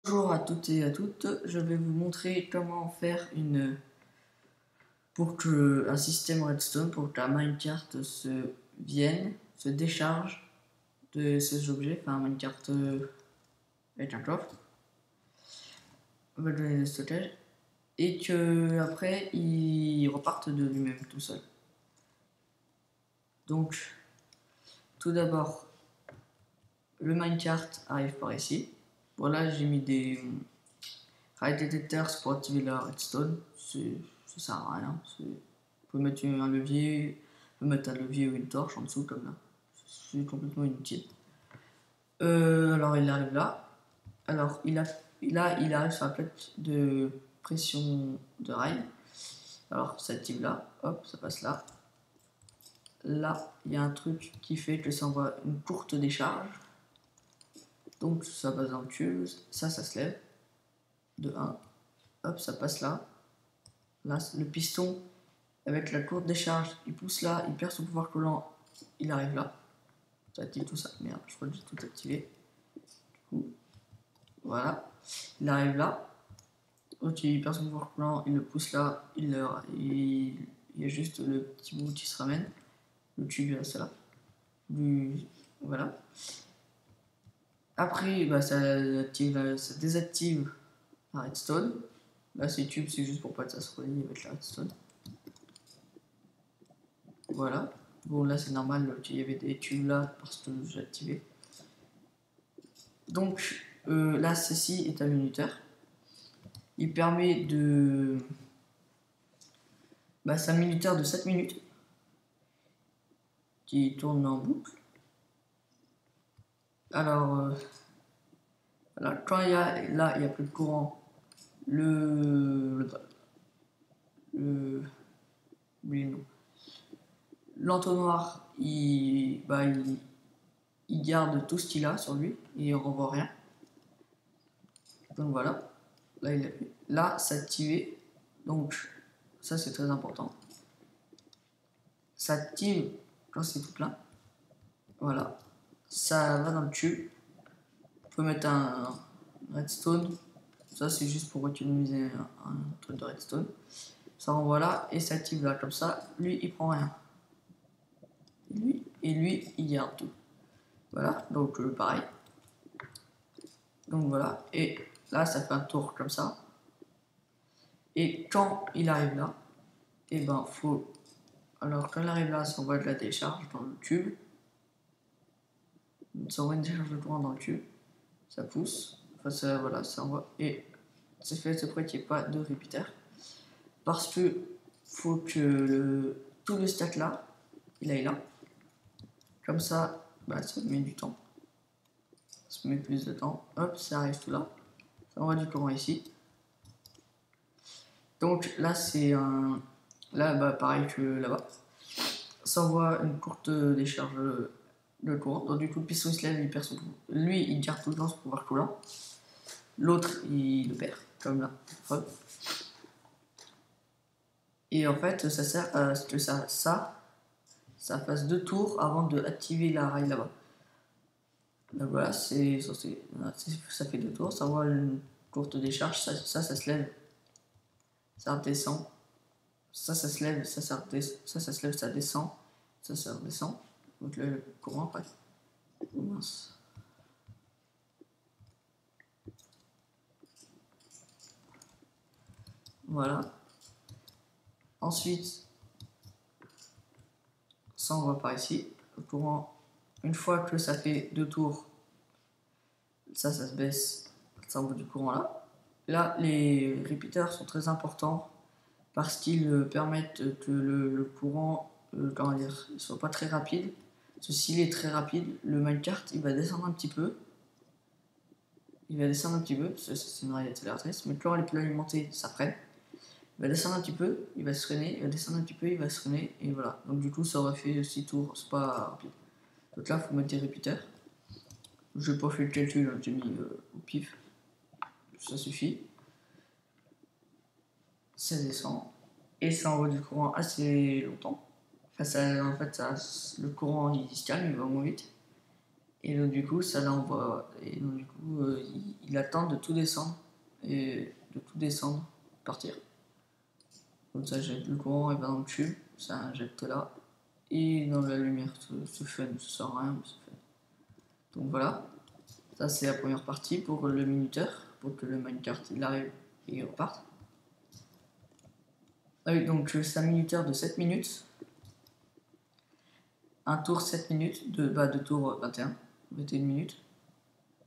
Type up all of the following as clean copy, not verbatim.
Bonjour à toutes et à toutes, je vais vous montrer comment faire pour que un système redstone, pour que la minecart se décharge de ces objets, enfin minecart avec un coffre, avec le stockage, et que après il reparte de lui-même tout seul. Donc tout d'abord, le minecart arrive par ici. Voilà, j'ai mis des rail detectors pour activer la redstone. Ça sert à rien. On peut mettre un levier, ou une torche en dessous comme là. C'est complètement inutile. Alors il arrive là. Alors il arrive sur la plaque de pression de rail. Alors ça active là, hop, ça passe là. Là, il y a un truc qui fait que ça envoie une courte décharge. Donc ça passe dans le tube, ça se lève de 1. Hop, ça passe là. Là, le piston avec la courte décharge, il pousse là, il perd son pouvoir collant, il arrive là. Ça active tout ça. Merde, je crois que j'ai tout activé. Du coup, voilà. Il arrive là. Ok, il perd son pouvoir collant, il le pousse là, il y a juste le petit bout qui se ramène. Le tube, c'est là. Voilà. Après, bah, ça désactive la redstone. Là, ces tubes, c'est juste pour pas que ça se relie avec la redstone. Voilà. Bon, là, c'est normal qu'il y avait des tubes là parce que j'ai activé. Donc, là, ceci est un minuteur. Il permet de. Bah, c'est un minuteur de 7 minutes qui tourne en boucle. Alors, quand il y a plus de courant, l'entonnoir, il garde tout ce qu'il a sur lui et il ne renvoie rien. Donc voilà, là c'est activé, donc ça c'est très important. Ça active quand c'est tout plein. Voilà, ça va dans le tube. On peut mettre un redstone. Ça c'est juste pour économiser un truc de redstone. Ça renvoie là et ça active là. Comme ça, lui il prend rien. Et lui il garde tout. Voilà, donc pareil. Donc voilà, et là ça fait un tour comme ça. Et quand il arrive là, et ben faut. Alors quand il arrive là, ça envoie de la décharge dans le tube. Ça envoie une décharge de courant dans le tube. Ça pousse. Enfin ça, voilà, ça envoie. Et c'est fait exprès qu'il n'y ait pas de repeater. Parce que faut que tout le stack là, il aille là. Comme ça, bah, ça met du temps. Ça met plus de temps. Hop, ça arrive tout là. Ça envoie du courant ici. Donc là, c'est un. Là, bah, pareil que là-bas. Ça envoie une courte décharge de courant. Donc du coup, le piston se lève, il perd son pouvoir. Lui, il garde tout le temps son pouvoir collant. L'autre, il le perd, comme là. Hop. Et en fait, ça sert à ce que ça fasse 2 tours avant de activer la rail là-bas. Donc voilà, ça fait 2 tours, ça envoie une courte décharge, ça se lève, ça redescend. Ça se lève, ça se lève, ça descend, ça redescend. Donc le courant après. Oh mince. Voilà. Ensuite, ça on voit par ici. Le courant, une fois que ça fait 2 tours, ça se baisse, ça envoie du courant là. Là, les repeaters sont très importants parce qu'ils permettent que le courant, comment dire, ne soit pas très rapide. Parce que s'il est très rapide, le minecart il va descendre un petit peu. Parce que c'est une rail accélératrice, mais quand elle est plus alimentée, ça freine. Il va descendre un petit peu, il va se freiner, il va descendre un petit peu, il va se freiner, et voilà. Donc du coup, ça aurait fait 6 tours, c'est pas rapide. Donc là, il faut mettre des repeaters. Je n'ai pas fait le calcul, j'ai mis au pif. Ça suffit. Ça descend. Et ça envoie du courant assez longtemps. Enfin, le courant il se calme, il va moins vite. Et donc du coup ça l'envoie, et donc du coup il attend de tout descendre, et de tout descendre, partir. Donc ça jette le courant, il va dans le tube, ça injecte là, et dans la lumière se fait, ne se sort rien, se fait. Donc voilà, ça c'est la première partie pour le minuteur, pour que le minecart il arrive et il reparte. Ah oui, donc c'est un minuteur de 7 minutes, un tour 7 minutes, de tour 21 minutes.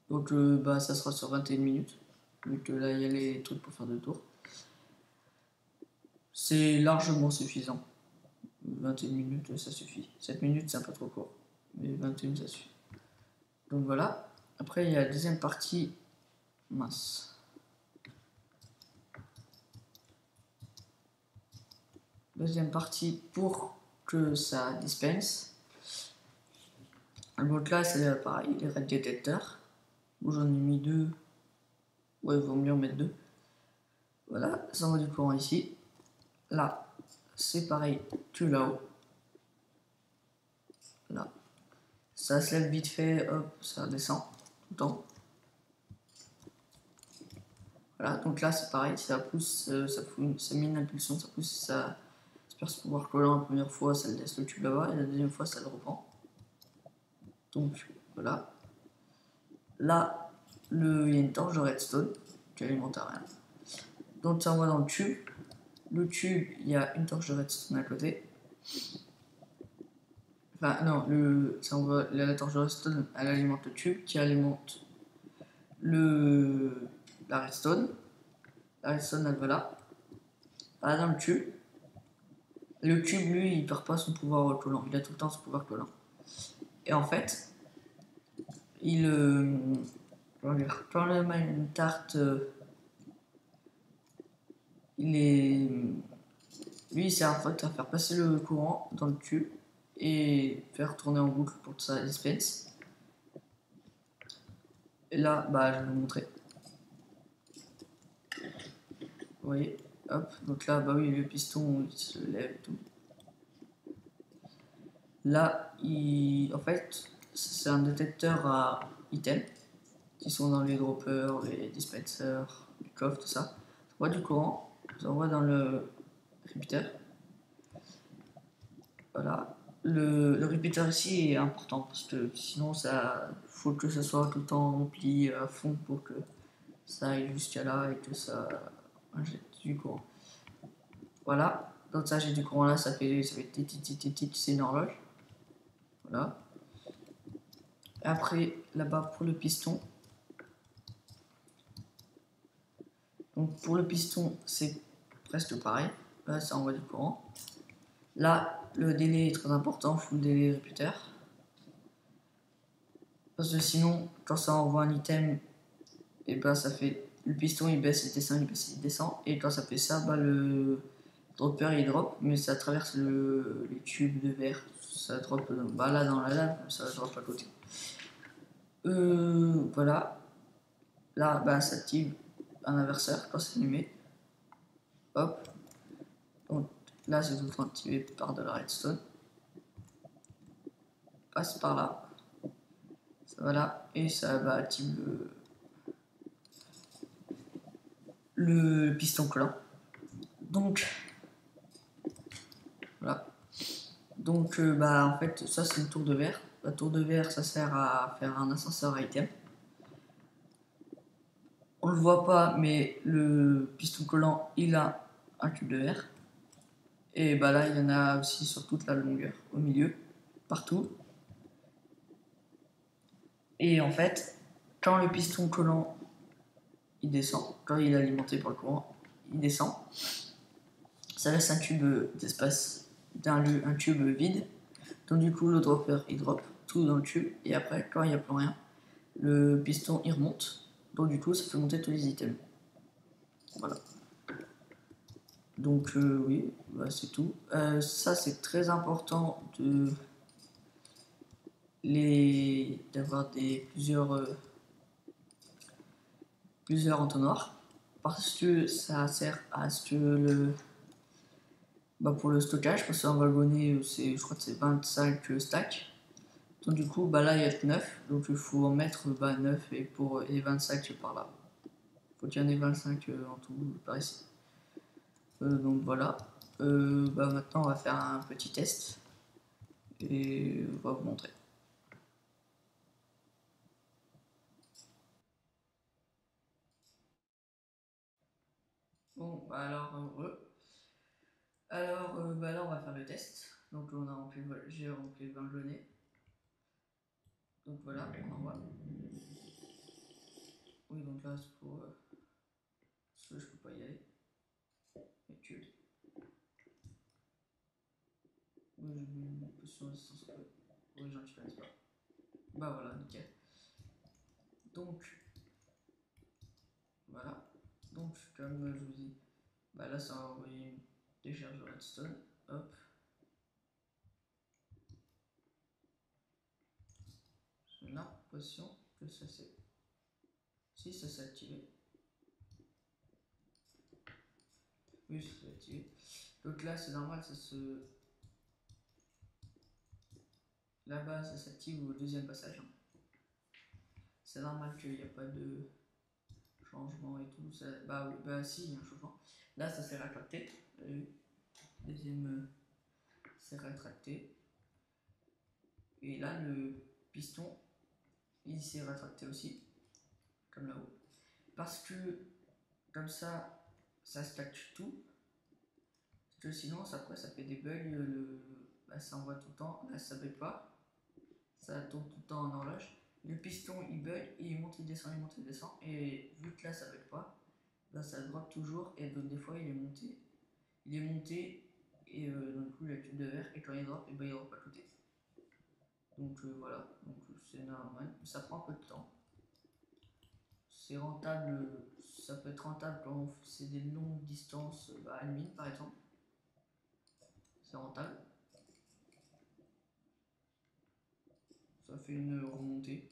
Donc ça sera sur 21 minutes, vu que là il y a les trucs pour faire 2 tours. C'est largement suffisant. 21 minutes ça suffit. 7 minutes c'est un peu trop court, mais 21 ça suffit. Donc voilà. Après il y a la deuxième partie. Mince. Deuxième partie pour que ça dispense. Donc là c'est pareil, les red détecteurs. Où j'en ai mis 2. Ouais, il vaut mieux en mettre 2. Voilà, ça envoie du courant ici. Là, c'est pareil que là-haut. Là. Ça se lève vite fait, hop, ça descend tout le temps. Voilà, donc là c'est pareil, ça pousse, ça met une impulsion, ça pousse, ça disperse le pouvoir collant la première fois, ça laisse le tube là-bas, et la deuxième fois ça le reprend. Donc voilà. Là, il y a une torche de redstone qui alimente à rien. Donc ça envoie dans le tube. Le tube, il y a une torche de redstone à côté. Enfin non, ça envoie la torche de redstone, elle alimente le tube qui alimente la redstone. La redstone elle va là. Là dans le tube. Le tube lui il perd pas son pouvoir collant, il a tout le temps son pouvoir collant. Et en fait, quand le minecart lui il sert en fait à faire passer le courant dans le tube et faire tourner en boucle pour que ça dispense. Et là, je vais vous montrer. Vous voyez, hop, donc là, oui, le piston il se lève et tout. Là, en fait, c'est un détecteur à items qui sont dans les droppers, les dispensers, les coffres, tout ça. Ça envoie du courant, ça envoie dans le repeater. Voilà. Le repeater ici est important parce que sinon, faut que ça soit tout le temps rempli à fond pour que ça aille jusqu'à là et que ça injecte du courant. Voilà. Donc ça j'ai du courant là, ça fait tit, c'est une horloge. Voilà. Et après, là-bas pour le piston. Donc pour le piston, c'est presque pareil. Là, ça envoie du courant. Là, le délai est très important, full délai repeater. Parce que sinon, quand ça envoie un item, et ça fait le piston il baisse, il descend, il baisse, il descend. Et quand ça fait ça, le dropper il drop, mais ça traverse les tubes de verre. Ça drop là dans la lave, ça drop à côté. Voilà. Là, ça active un inverseur quand c'est allumé. Hop. Donc là, c'est tout le temps activé par de la redstone. Passe par là. Ça va là. Et ça va activer le piston collant. Donc, voilà. Donc, en fait, ça c'est une tour de verre. La tour de verre, ça sert à faire un ascenseur à item. On le voit pas, mais le piston collant, il a un cube de verre. Et là, il y en a aussi sur toute la longueur, au milieu, partout. Et en fait, quand le piston collant, il descend, quand il est alimenté par le courant, il descend. Ça laisse un tube d'espace, un tube vide. Donc du coup, le dropper, il drop tout dans le tube. Et après, quand il n'y a plus rien, le piston, il remonte. Donc du coup, ça fait monter tous les items. Voilà. Donc oui, c'est tout. Ça, c'est très important d'avoir plusieurs entonnoirs. Parce que ça sert à ce que pour le stockage, parce qu'un wagonnet, je crois que c'est 25 stacks. Donc du coup, bah là il y a que 9, donc il faut en mettre 9 et pour et 25 par là. Faut qu'il y en ait 25 en tout par ici. Donc voilà. Bah maintenant on va faire un petit test et on va vous montrer. Bon, bah alors, bah là on va faire le test. Donc on a rempli, j'ai rempli le vallonné. Donc voilà, on envoie. Oui, donc là c'est pour parce que je peux pas y aller. Études. Oui, j'ai mis une position de distance peu. Pour les gens qui connaissent pas. Bah voilà, nickel. Donc voilà. Donc comme je vous dis, bah là ça va envoyer une décharge de redstone. Hop. Là, position que ça c'est. Si ça s'est activé. Oui, ça s'est activé. Donc là c'est normal, ça se. Là-bas ça s'active au deuxième passage. C'est normal qu'il n'y a pas de changement et tout. Ça, bah oui, bah si, il y a un changement. Là ça s'est rétracté. Deuxième s'est rétracté. Et là le piston il s'est rétracté aussi. Comme là-haut. Parce que comme ça stack tout. Parce que sinon après ça fait des bugs. Bah, ça envoie tout le temps. Là ça bug pas. Ça tourne tout le temps en horloge. Le piston il bug, il monte, il descend, il monte, il descend. Et vu que là ça bug pas, là ça drop toujours. Et donc des fois il est monté. Il est monté et donc du coup il a cube de verre. Et quand il drop, et ben, il drop à côté. Donc voilà, donc c'est normal. Ça prend un peu de temps. C'est rentable, ça peut être rentable quand c'est des longues distances à une mine par exemple. C'est rentable. Ça fait une remontée.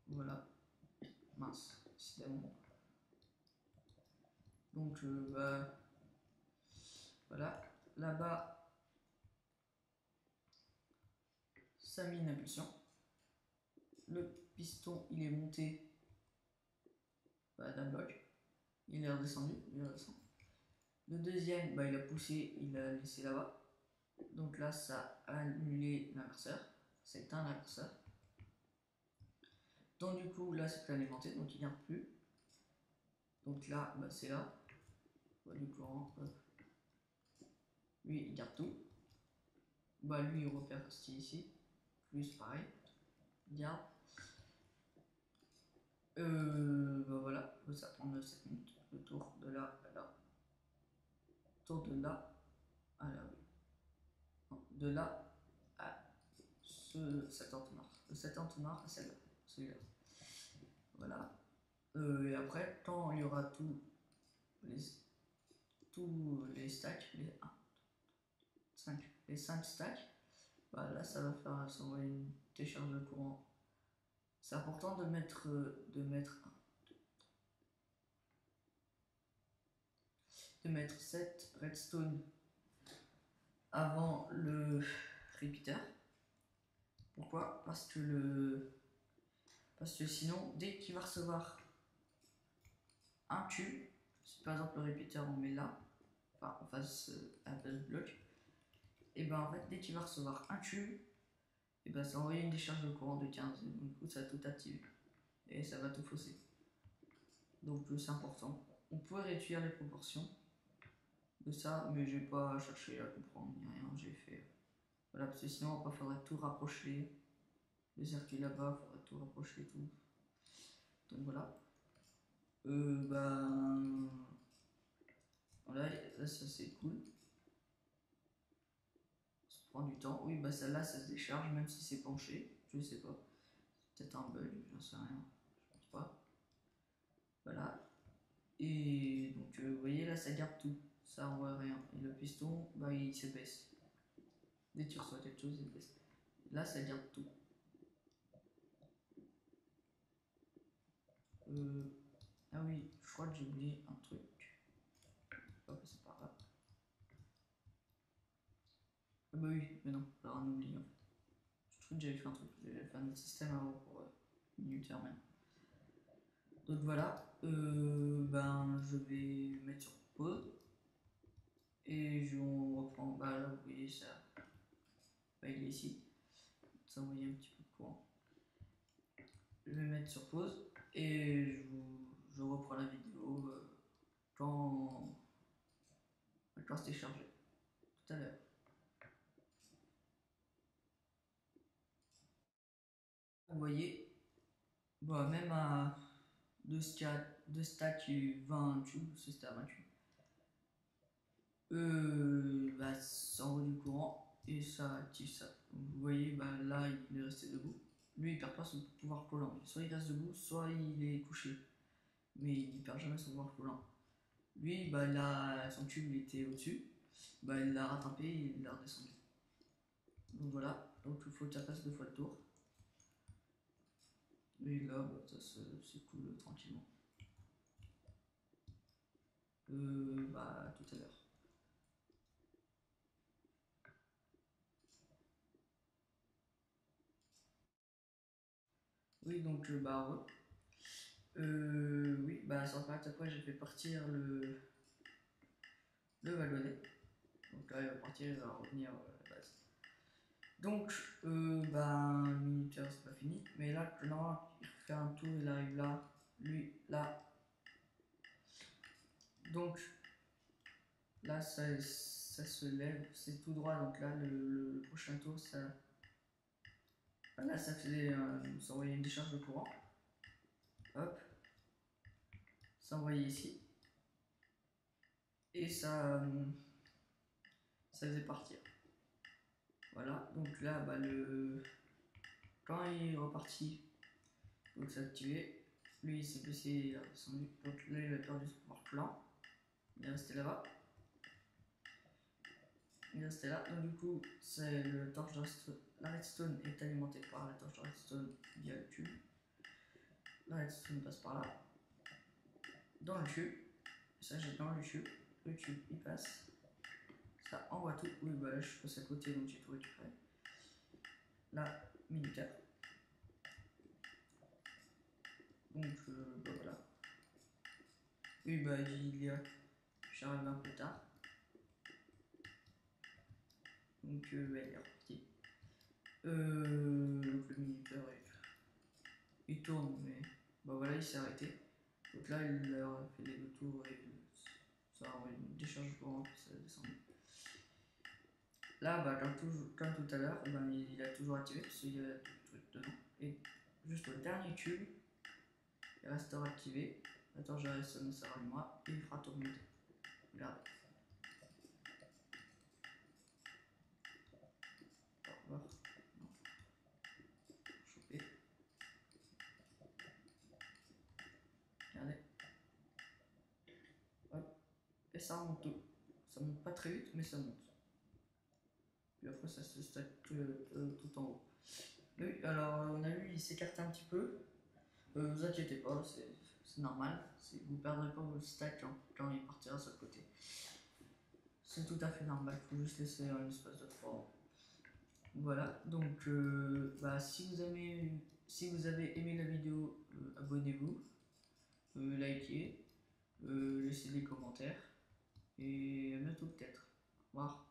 Voilà. Mince, décidément. Donc bah voilà. Là-bas, ça met une impulsion. Le piston il est monté d'un bloc. Il est redescendu, il redescend. Le deuxième, bah, il a poussé, il a laissé là-bas. Donc là, ça a annulé l'inverseur. Ça éteint l'inverseur. Donc du coup, là, c'est alimenté, donc il ne vient plus. Donc là, bah, c'est là. Bah, du courant, hop. Lui, il garde tout. Bah, lui, il repère ce ici. Plus pareil. Il garde. Bah voilà, ça prend 7 minutes. Le tour de là à là. Tour de là à là, oui. Non, de là à cet entonnoir. De cet entonnoir à celle-là. Celui-là. Voilà. Et après, quand il y aura tous les stacks, les 5 stacks, bah là ça va faire s'envoyer une décharge de courant. C'est important de mettre 7 redstone avant le repeater. Pourquoi? Parce que sinon, dès qu'il va recevoir un tube, si par exemple le repeater on met là, enfin en face à la place du bloc, et ben en fait dès qu'il va recevoir un tube, et ben ça va envoyer une décharge de courant de 15, et du coup ça va tout activer et ça va tout fausser. Donc c'est important. On peut réduire les proportions de ça, mais j'ai pas cherché à comprendre ni rien, j'ai fait. Voilà, parce que sinon après faudrait tout rapprocher. Le circuit là-bas, faudrait tout rapprocher et tout. Donc voilà. Ben. Voilà, ça c'est cool. Ça prend du temps. Oui, bah celle-là ça se décharge même si c'est penché. Je sais pas. C'est peut-être un bug, j'en sais rien. Je pense pas. Voilà. Et donc vous voyez là ça garde tout. Ça envoie rien. Et le piston, bah il se baisse. Dès que tu reçois quelque chose, il se baisse. Là ça garde tout. Ah oui, je crois que j'ai oublié un truc. Je vais pas passer par là. bah oui, mais non, alors on oublie en fait. Je trouve que j'avais fait un truc, j'avais fait un autre système avant pour minuteur même. Donc voilà, ben je vais mettre sur pause et on reprend. Bah là vous voyez ça, bah, il est ici, ça envoie un petit peu de courant. Je vais mettre sur pause et je reprends la vidéo quand, quand c'était chargé, tout à l'heure. Vous voyez, bah, même à 2 stacks et 20 tubes, c'était à 20 tubes. Bah, ça envoie du courant et ça active ça. Donc, vous voyez, bah, là il est resté debout. Lui il perd pas son pouvoir collant. Soit il reste debout, soit il est couché. Mais il perd jamais son pouvoir collant. Lui, bah, son tube il était au-dessus. Bah, il l'a rattrapé et il l'a redescendu. Donc voilà, donc il faut que ça passe 2 fois le tour. Et là, bah, ça se coule tranquillement. Bah, tout à l'heure. Oui, donc, bah, oui, bah, sans faire après, j'ai fait partir le vallonnet. Donc là, il va partir, il va revenir à la base. Donc, bah, le minuteur, c'est pas fini. Mais là, normalement, il fait un tour, il arrive là, lui, là. Donc, là, ça se lève, c'est tout droit. Donc là, le prochain tour, ça. Là, ça faisait s'envoyer une décharge de courant. Hop, s'envoyer ici. Et ça faisait partir. Voilà, donc là, bah, quand il est reparti, donc c'est activé. Lui, il s'est baissé, il a descendu. Donc là, il a perdu son pouvoir plan. Il est resté là-bas. Il est resté là. Donc du coup, c'est le torche de redstone. La redstone est alimentée par la torche de redstone via le tube. La redstone passe par là. Dans le tube. Ça jette dans le tube. Le tube, il passe. Ça envoie tout. Oui, bah là, je passe à côté, donc j'ai tout récupéré. Là, minuteur. Donc, bah voilà. Oui, bah j'arrive un peu tard. Donc, elle est repartie. Donc, le minuteur, il tourne, mais bah voilà, il s'est arrêté. Donc là, il a fait les 2 tours et ça a envoyé une décharge de courant, ça a descendu. Là, bah, comme tout à l'heure, ben, il a toujours activé parce qu'il y a des trucs dedans. Et juste au dernier tube, il restera activé. Attends, j'arrête ça ne sert à moi et il fera tourner. Regardez. Au revoir. Non. Choper. Regardez. Hop. Et ça remonte tout. Ça monte pas très vite, mais ça monte. Puis après, ça se stack tout en haut. Oui, alors on a vu, il s'écarte un petit peu. Vous inquiétez pas, c'est normal. Vous perdrez pas vos stacks quand il partira sur le côté. C'est tout à fait normal, il faut juste laisser un espace de 3 ans. Voilà, donc bah, si vous avez aimé la vidéo, abonnez-vous, likez, laissez des commentaires et à bientôt peut-être. Au revoir.